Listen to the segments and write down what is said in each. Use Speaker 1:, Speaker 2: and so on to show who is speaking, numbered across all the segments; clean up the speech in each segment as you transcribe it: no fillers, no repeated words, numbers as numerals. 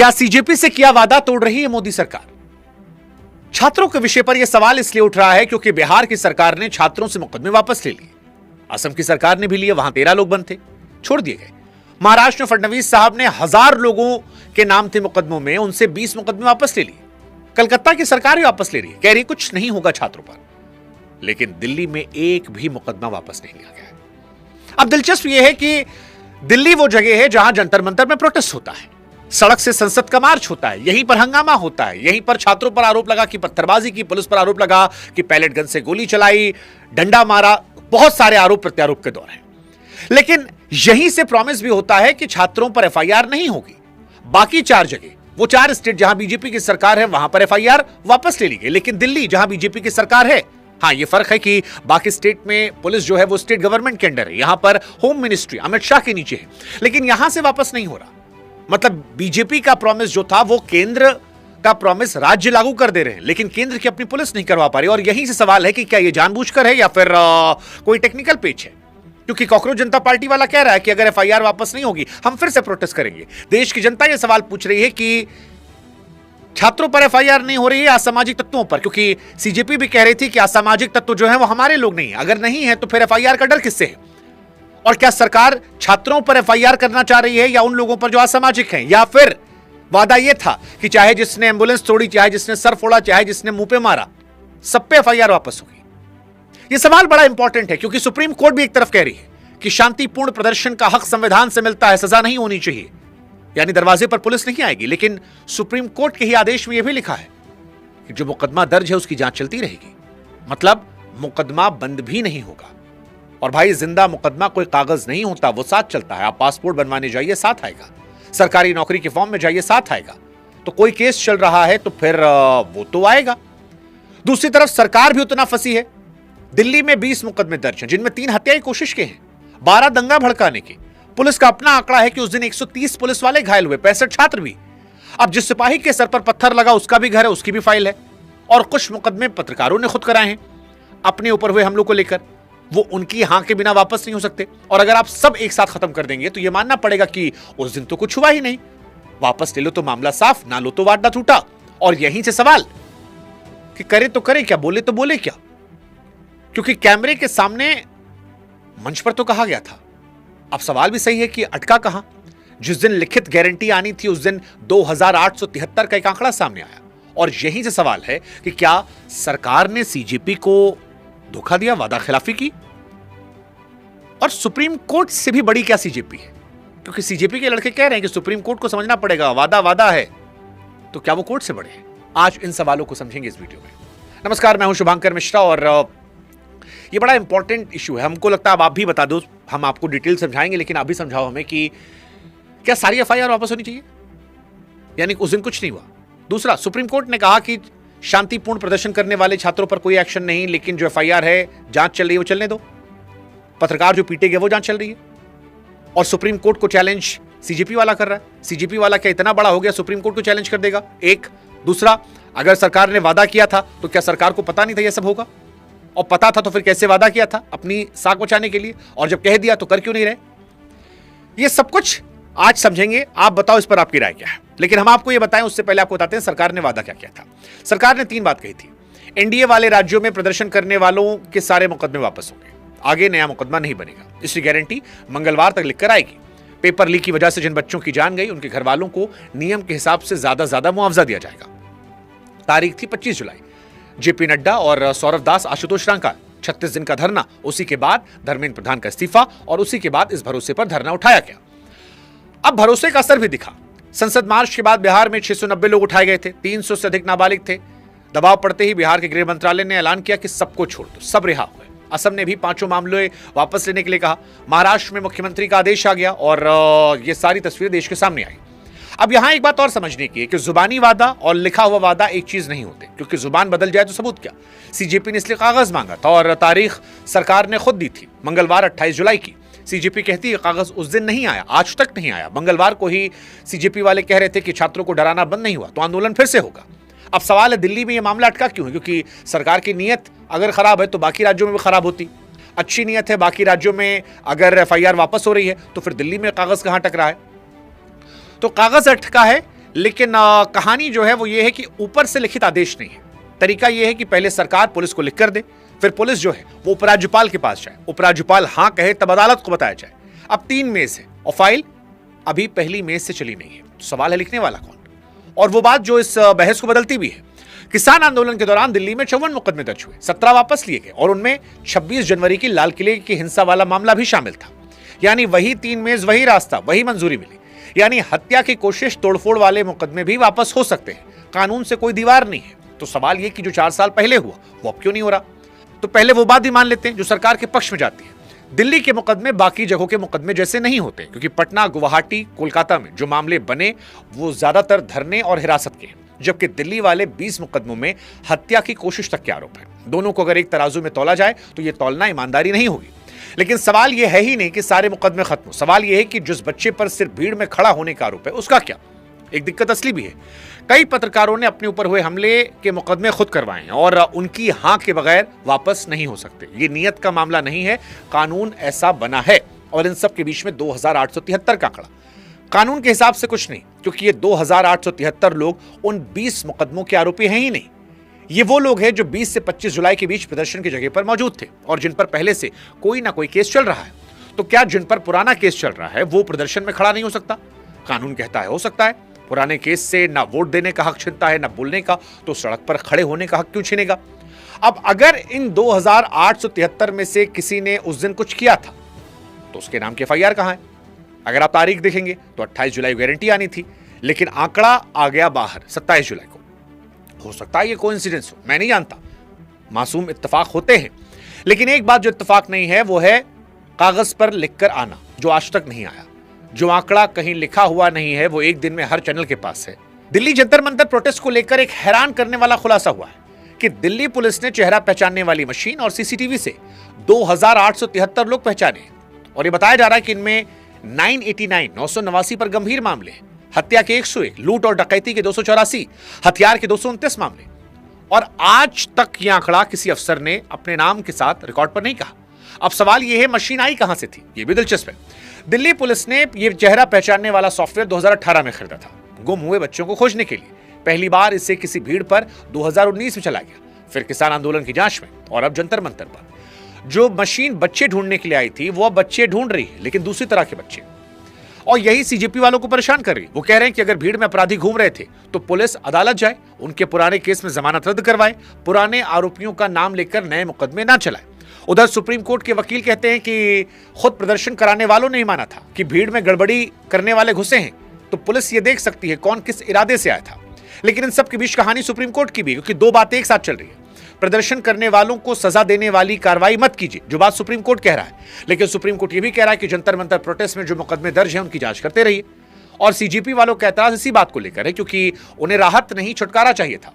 Speaker 1: क्या सीजेपी से किया वादा तोड़ रही है मोदी सरकार? छात्रों के विषय पर यह सवाल इसलिए उठ रहा है क्योंकि बिहार की सरकार ने छात्रों से मुकदमे वापस ले लिए। असम की सरकार ने भी लिए, वहां 13 लोग बंद थे, छोड़ दिए गए। महाराष्ट्र में फडणवीस साहब ने 1000 लोगों के नाम थे मुकदमों में, उनसे 20 मुकदमे वापस ले लिए। कलकत्ता की सरकार भी वापस ले रही है, कह रही कुछ नहीं होगा छात्रों पर। लेकिन दिल्ली में एक भी मुकदमा वापस नहीं लिया गया है। अब दिलचस्प यह है कि दिल्ली वो जगह है जहां जंतर मंतर में प्रोटेस्ट होता है, सड़क से संसद का मार्च होता है, यहीं पर हंगामा होता है, यहीं पर छात्रों पर आरोप लगा कि पत्थरबाजी की, पुलिस पर आरोप लगा कि पैलेट गन से गोली चलाई, डंडा मारा, बहुत सारे आरोप प्रत्यारोप के दौर हैं। लेकिन यहीं से प्रॉमिस भी होता है कि छात्रों पर एफआईआर नहीं होगी। बाकी 4 जगह, वो 4 स्टेट जहां बीजेपी की सरकार है, वहां पर एफआईआर वापस ले ली गई। लेकिन दिल्ली जहां बीजेपी की सरकार है, हां ये फर्क है कि बाकी स्टेट में पुलिस जो है वो स्टेट गवर्नमेंट के अंडर है, यहां पर होम मिनिस्ट्री अमित शाह के नीचे है, लेकिन यहां से वापस नहीं हो रहा। मतलब बीजेपी का प्रॉमिस जो था वो केंद्र का प्रॉमिस राज्य लागू कर दे रहे हैं, लेकिन केंद्र की अपनी पुलिस नहीं करवा पा रही। और यहीं से सवाल है कि क्या ये जानबूझकर है या फिर कोई टेक्निकल पेच है? क्योंकि कांग्रेस जनता पार्टी वाला कह रहा है कि अगर एफआईआर वापस नहीं होगी हम फिर से प्रोटेस्ट करेंगे। देश की जनता ये सवाल पूछ रही है कि छात्रों पर एफआईआर नहीं हो रही है असामाजिक तत्वों पर, क्योंकि सीजेपी भी कह रही थी कि असामाजिक तत्व जो है वो हमारे लोग नहीं है। अगर नहीं है तो फिर एफआईआर का डर किससे है? और क्या सरकार छात्रों पर एफआईआर करना चाह रही है या उन लोगों पर जो असामाजिक हैं? या फिर वादा यह था कि चाहे जिसने एम्बुलेंस तोड़ी, चाहे जिसने सर फोड़ा, चाहे जिसने मुंह पे मारा, सब पे एफआईआर वापस होगी? यह सवाल बड़ा इंपॉर्टेंट है क्योंकि सुप्रीम कोर्ट भी एक तरफ कह रही है कि शांतिपूर्ण प्रदर्शन का हक संविधान से मिलता है, सजा नहीं होनी चाहिए, यानी दरवाजे पर पुलिस नहीं आएगी। लेकिन सुप्रीम कोर्ट के ही आदेश में यह भी लिखा है कि जो मुकदमा दर्ज है उसकी जांच चलती रहेगी, मतलब मुकदमा बंद भी नहीं होगा। और भाई जिंदा मुकदमा कोई कागज नहीं होता, वो साथ चलता है। आप पासपोर्ट बनवाने जाइए, साथ आएगा। सरकारी नौकरी के फॉर्म में जाइए, साथ आएगा। तो कोई केस चल रहा है तो फिर वो तो आएगा। दूसरी तरफ सरकार भी उतना फंसी है। दिल्ली में 20 मुकदमे दर्ज हैं, जिनमें 3 हत्या की कोशिश के हैं, 12 दंगा भड़काने की। पुलिस का अपना आंकड़ा है कि उस दिन 130 पुलिस वाले घायल हुए, 65 छात्र भी। अब जिस सिपाही के सर पर पत्थर लगा उसका भी घर है, उसकी भी फाइल है। और कुछ मुकदमे पत्रकारों ने खुद कराए हैं अपने ऊपर हुए हमलों को लेकर, वो उनकी हां के बिना वापस नहीं हो सकते। और अगर आप सब एक साथ खत्म कर देंगे तो यह मानना पड़ेगा कि उस दिन तो कुछ हुआ ही नहीं, वापस ले लो तो मामला साफ, ना लो तो वादा टूटा। और यहीं से सवाल कि करे तो करे क्या, बोले तो बोले क्या? क्योंकि कैमरे के सामने मंच पर तो कहा गया था। अब सवाल भी सही है कि अटका कहां? जिस दिन लिखित गारंटी आनी थी उस दिन 2873 का एक आंकड़ा सामने आया। और यहीं से सवाल है कि क्या सरकार ने सीजेपी को धोखा दिया, वादा खिलाफी की? और सुप्रीम कोर्ट से भी बड़ी क्या सीजेपी है? क्योंकि सीजेपी के लड़के कह रहे हैं कि सुप्रीम कोर्ट को समझना पड़ेगा, वादा वादा है, तो क्या वो कोर्ट से बड़े हैं? आज इन सवालों को समझेंगे इस वीडियो में। नमस्कार, मैं हूं शुभांकर मिश्रा और ये बड़ा इंपॉर्टेंट इशू है। हमको लगता है अब आप भी बता दो, हम आपको डिटेल समझाएंगे, लेकिन आप भी समझाओ हमें कि क्या सारी एफआईआर वापस होनी चाहिए? यानी उस दिन कुछ नहीं हुआ। दूसरा, सुप्रीम कोर्ट ने कहा कि शांतिपूर्ण प्रदर्शन करने वाले छात्रों पर कोई एक्शन नहीं, लेकिन जो एफआईआर है, जांच चल रही है, वो चलने दो। पत्रकार जो पीटे गए वो जांच चल रही है। और सुप्रीम कोर्ट को चैलेंज सीजेपी वाला कर रहा है। सीजेपी वाला क्या इतना बड़ा हो गया सुप्रीम कोर्ट को चैलेंज कर देगा? एक। दूसरा, अगर सरकार ने वादा किया था तो क्या सरकार को पता नहीं था यह सब होगा? और पता था तो फिर कैसे वादा किया था अपनी साख बचाने के लिए? और जब कह दिया तो कर क्यों नहीं रहे? ये सब कुछ आज समझेंगे। आप बताओ इस पर आपकी राय क्या है। लेकिन हम आपको ये बताएं उससे पहले आपको बताते हैं सरकार ने वादा क्या किया था। सरकार ने 3 बात कही थी। एनडीए वाले राज्यों में प्रदर्शन करने वालों के सारे मुकदमे वापस होंगे, आगे नया मुकदमा नहीं बनेगा। इसकी गारंटी मंगलवार तक लिखकर आएगी। पेपर लीक की वजह से जिन बच्चों की जान गई उनके घर वालों को नियम के हिसाब से ज्यादा मुआवजा दिया जाएगा। तारीख थी 25 जुलाई। जेपी नड्डा और सौरभ दास, आशुतोष रांका, 36 दिन का धरना। उसी के बाद धर्मेंद्र प्रधान का इस्तीफा और उसी के बाद इस भरोसे पर धरना उठाया गया। अब भरोसे का असर भी दिखा। संसद मार्च के बाद बिहार में 690 लोग उठाए गए थे, 300 से अधिक नाबालिग थे। दबाव पड़ते ही बिहार के गृह मंत्रालय ने ऐलान किया कि सबको छोड़ दो, सब रिहा हुए। असम ने भी 5 मामले वापस लेने के लिए कहा। महाराष्ट्र में मुख्यमंत्री का आदेश आ गया और ये सारी तस्वीरें देश के सामने आई। अब यहां एक बात और समझने की है कि जुबानी वादा और लिखा हुआ वादा एक चीज नहीं होते, क्योंकि जुबान बदल जाए तो सबूत क्या। सीजेपी ने इसलिए कागज मांगा था और तारीख सरकार ने खुद दी थी, मंगलवार 28 जुलाई की। सीजेपी कहती है कागज उस दिन नहीं आया, आज तक नहीं आया। मंगलवार को ही सीजेपी वाले कह रहे थे कि छात्रों को डराना बंद नहीं हुआ तो आंदोलन फिर से होगा। अब सवाल है दिल्ली में यह मामला अटका क्यों है? क्योंकि सरकार की नीयत अगर खराब है तो बाकी राज्यों में भी खराब होती। अच्छी नीयत है बाकी राज्यों में, अगर एफआईआर वापस हो रही है तो फिर दिल्ली में कागज कहां अटक रहा है? तो कागज अटका है लेकिन कहानी जो है वो ये है कि ऊपर से लिखित आदेश नहीं है। तरीका यह है कि पहले सरकार पुलिस को लिख कर दे, फिर पुलिस जो है वो उपराज्यपाल के पास जाए, उपराज्यपाल हां कहे तब अदालत को बताया जाए। अब 3 मेज है और फाइल अभी पहली मेज से चली नहीं है, तो सवाल है लिखने वाला कौन। और वो बात जो इस बहस को बदलती भी है, किसान आंदोलन के दौरान दिल्ली में 54 मुकदमे दर्ज हुए, 17 वापस लिए गए और उनमें 26 जनवरी की लाल किले की हिंसा वाला मामला भी शामिल था। यानी वही 3 मेज, वही रास्ता, वही मंजूरी मिली। यानी हत्या की कोशिश, तोड़फोड़ वाले मुकदमे भी वापस हो सकते हैं, कानून से कोई दीवार नहीं है। तो सवाल यह कि जो 4 साल पहले हुआ वो अब क्यों नहीं हो रहा। तो पहले वो बात भी मान लेते हैं जो सरकार के पक्ष में जाती है। दिल्ली के मुकदमे बाकी जगहों के मुकदमे जैसे नहीं होते, क्योंकि पटना, गुवाहाटी, कोलकाता में जो मामले बने वो ज्यादातर धरने और हिरासत के हैं, जबकि दिल्ली वाले 20 मुकदमों में हत्या की कोशिश तक के आरोप है। दोनों को अगर एक तराजू में तौला जाए तो यह तौलना ईमानदारी नहीं होगी। लेकिन सवाल यह है ही नहीं कि सारे मुकदमे खत्म हो, सवाल यह है कि जिस बच्चे पर सिर्फ भीड़ में खड़ा होने का आरोप है उसका क्या। एक दिक्कत असली भी है, कई पत्रकारों ने अपने ऊपर हुए हमले के मुकदमे खुद करवाए हैं और उनकी हां के बगैर वापस नहीं हो सकते। ये नियत का मामला नहीं है, कानून ऐसा बना है। और इन सब के बीच में 2873 का आंकड़ा कानून के हिसाब से कुछ नहीं, क्योंकि ये 2873 लोग उन 20 मुकदमों के आरोपी हैं ही नहीं। ये वो लोग हैं जो 20 से 25 जुलाई के बीच प्रदर्शन की जगह पर मौजूद थे और जिन पर पहले से कोई ना कोई केस चल रहा है। तो क्या जिन पर पुराना केस चल रहा है वो प्रदर्शन में खड़ा नहीं हो सकता? कानून कहता है हो सकता है। पुराने केस से ना वोट देने का हक छीनता है, ना बोलने का, तो सड़क पर खड़े होने का हक क्यों छीनेगा? अब अगर इन 2873 में से किसी ने उस दिन कुछ किया था तो उसके नाम की FIR कहां है? अगर आप तारीख देखेंगे तो 28 जुलाई को गारंटी आनी थी, लेकिन आंकड़ा आ गया बाहर 27 जुलाई को। हो सकता है ये कोइंसिडेंस हो, मैं नहीं जानता, मासूम इत्तेफाक होते हैं। लेकिन एक बात जो इत्तेफाक नहीं है वो है कागज पर लिखकर आना, जो आज तक नहीं आया। जो आंकड़ा कहीं लिखा हुआ नहीं है वो एक दिन में हर चैनल के पास है। दिल्ली जंतर मंतर प्रोटेस्ट को लेकर एक हैरान करने वाला खुलासा हुआ है कि दिल्ली पुलिस ने चेहरा पहचानने वाली मशीन और CCTV से 2873 लोग पहचाने और ये बताया जा रहा है कि इनमें 989 पर गंभीर मामले, हत्या के 101, लूट और डकैती के 284, हथियार के 229 मामले। और आज तक यह आंकड़ा किसी अफसर ने अपने नाम के साथ रिकॉर्ड पर नहीं कहा। अब सवाल यह है मशीन आई कहां से थी, यह भी दिलचस्प है। दिल्ली पुलिस ने यह चेहरा पहचानने वाला सॉफ्टवेयर 2018 में खरीदा था, गुम हुए बच्चों को खोजने के लिए। पहली बार इसे किसी भीड़ पर 2019 में चला गया, फिर किसान आंदोलन की जांच में और अब जंतर मंतर पर। जो मशीन बच्चे ढूंढने के लिए आई थी वो अब बच्चे ढूंढ रही है, लेकिन दूसरी तरह के बच्चे। और यही CJP वालों को परेशान कर रही है। वो कह रहे हैं कि अगर भीड़ में अपराधी घूम रहे थे तो पुलिस अदालत जाए, उनके पुराने केस में जमानत रद्द करवाए, पुराने आरोपियों का नाम लेकर नए मुकदमे ना चलाए। उधर सुप्रीम कोर्ट के वकील कहते हैं कि खुद प्रदर्शन कराने वालों ने ही माना था कि भीड़ में गड़बड़ी करने वाले घुसे हैं, तो पुलिस ये देख सकती है कौन किस इरादे से आया था। लेकिन इन सब के बीच कहानी सुप्रीम कोर्ट की भी, क्योंकि दो बातें एक साथ चल रही है। प्रदर्शन करने वालों को सजा देने वाली कार्रवाई मत कीजिए, जो बात सुप्रीम कोर्ट कह रहा है, लेकिन सुप्रीम कोर्ट यह भी कह रहा है कि जंतर मंतर प्रोटेस्ट में जो मुकदमे दर्ज हैं उनकी जांच करते रहिए। और CJP वालों का एतराज इसी बात को लेकर है, क्योंकि उन्हें राहत नहीं छुटकारा चाहिए था।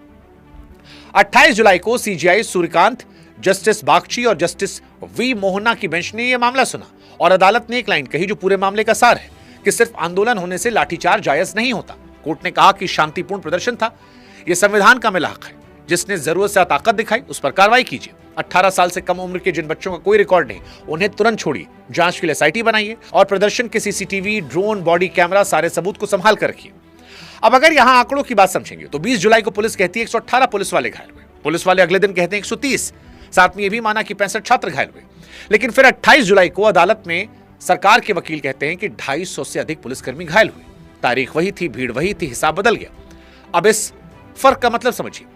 Speaker 1: 28 जुलाई को CJI सूर्यकांत, जस्टिस बागची और जस्टिस V मोहना की बेंच ने यह मामला सुना और अदालत ने एक लाइन कही जो पूरे मामले का सार है कि सिर्फ आंदोलन होने से लाठीचार्ज जायज नहीं होता। कोर्ट ने कहा कि शांतिपूर्ण प्रदर्शन था, यह संविधान का मिला हक है। जिसने जरूरत से ताकत दिखाई उस पर कार्रवाई कीजिए। 18 साल से कम उम्र के जिन बच्चों का कोई रिकॉर्ड नहीं, उन्हें तुरंत छोड़िए, जांच के लिए SIT बनाइए और प्रदर्शन के CCTV, ड्रोन, बॉडी कैमरा, सारे सबूत को संभाल कर रखिए। अब अगर यहां आंकड़ों की बात समझेंगे तो 20 जुलाई को पुलिस कहती है 118 पुलिस वाले घायल हुए, पुलिस वाले अगले दिन कहते हैं 130, साथ में यह भी माना कि 65 छात्र घायल हुए। लेकिन फिर 28 जुलाई को अदालत में सरकार के वकील कहते हैं कि 250 से अधिक पुलिसकर्मी घायल हुए। तारीख वही थी, भीड़ वही थी, हिसाब बदल गया। अब इस फर्क का मतलब समझिए।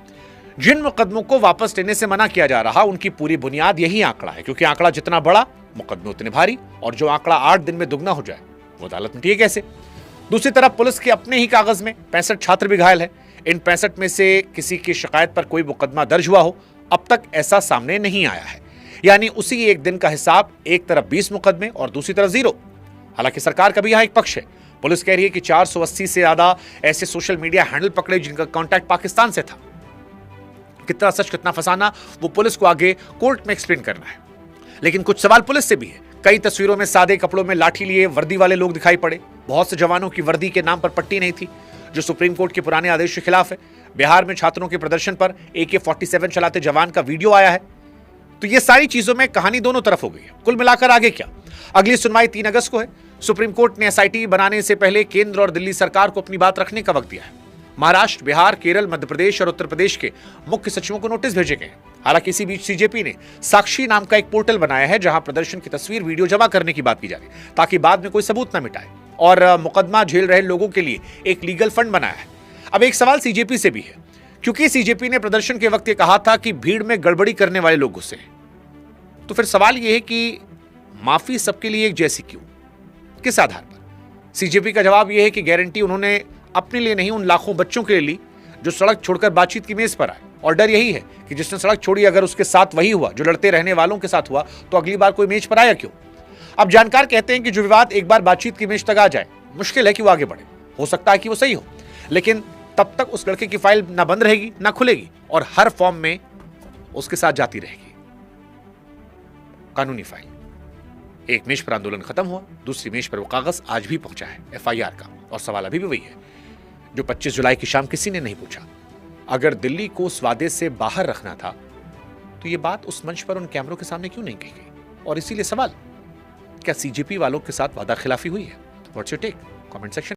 Speaker 1: जिन मुकदमों को वापस लेने से मना किया जा रहा उनकी पूरी बुनियाद यही आंकड़ा है, क्योंकि आंकड़ा जितना बड़ा मुकदमे उतने भारी, और जो आंकड़ा 8 दिन में दुगना हो जाए वो अदालत में ठीक कैसे। दूसरी तरफ पुलिस के अपने ही कागज में 65 छात्र भी घायल है। इन 65 में से किसी की शिकायत पर कोई मुकदमा दर्ज हुआ हो, अब तक ऐसा सामने नहीं आया है। यानी उसी एक दिन का हिसाब, एक तरफ 20 मुकदमे और दूसरी तरफ 0। हालांकि सरकार का भी यहां एक पक्ष है। पुलिस कह रही है कि 480 से ज्यादा ऐसे सोशल मीडिया हैंडल पकड़े जिनका कॉन्टैक्ट पाकिस्तान से था। कितना सच कितना फसाना वो पुलिस को आगे कोर्ट में एक्सप्लेन करना है। लेकिन कुछ सवाल पुलिस से भी है। कई तस्वीरों में सादे कपड़ों में लाठी लिए वर्दी वाले लोग दिखाई पड़े। बहुत से जवानों की वर्दी के नाम पर पट्टी नहीं थी, जो सुप्रीम कोर्ट के पुराने आदेश के खिलाफ है। बिहार में छात्रों के प्रदर्शन पर AK-47 चलाते जवान का वीडियो आया है। तो ये सारी चीजों में कहानी दोनों तरफ हो गई है। कुल मिलाकर आगे क्या? अगली सुनवाई 3 अगस्त को है। सुप्रीम कोर्ट ने एसआईटी बनाने से पहले केंद्र और दिल्ली सरकार को अपनी बात रखने का वक्त दिया है। महाराष्ट्र, बिहार, केरल, मध्य प्रदेश और उत्तर प्रदेश के मुख्य सचिवों को नोटिस भेजे गए। हालांकि इसी बीच सीजेपी ने साक्षी नाम का एक पोर्टल बनाया है जहां प्रदर्शन की तस्वीर, वीडियो जमा करने की बात की जा रही है ताकि बाद में कोई सबूत न मिटाए, और मुकदमा झेल रहे लोगों के लिए एक लीगल फंड बनाया है। अब एक सवाल सीजेपी से भी है, क्योंकि सीजेपी ने प्रदर्शन के वक्त ये कहा था कि भीड़ में गड़बड़ी करने वाले लोग गुस्से हैं। तो फिर सवाल यह है कि माफी सबके लिए एक जैसी क्यों, किस आधार पर? सीजेपी का जवाब यह है कि गारंटी उन्होंने अपने लिए नहीं, उन लाखों बच्चों के लिए ली जो सड़क छोड़कर बातचीत की मेज पर आए। और डर यही है कि जिसने सड़क छोड़ी, अगर उसके साथ वही हुआ जो लड़ते रहने वालों के साथ हुआ, तो अगली बार कोई मेज पर आया क्यों? अब जानकार कहते हैं कि जो विवाद एक बार बातचीत की मेज तक आ जाए, मुश्किल है कि वो आगे बढ़े। हो सकता है कि वो सही हो, लेकिन तब तक उस लड़के की फाइल ना बंद रहेगी ना खुलेगी, और हर फॉर्म में उसके साथ जाती रहेगी कानूनी फाइल। एक मेज पर आंदोलन खत्म हुआ, दूसरी मेज पर वो कागज आज भी पहुंचा है एफआईआर का, और सवाल अभी भी वही है जो 25 जुलाई की शाम किसी ने नहीं पूछा। अगर दिल्ली को उस वादे से बाहर रखना था तो ये बात उस मंच पर उन कैमरों के सामने क्यों नहीं कही गई? और इसीलिए सवाल, क्या सीजेपी वालों के साथ वादा खिलाफी हुई है? What's your take? Comment section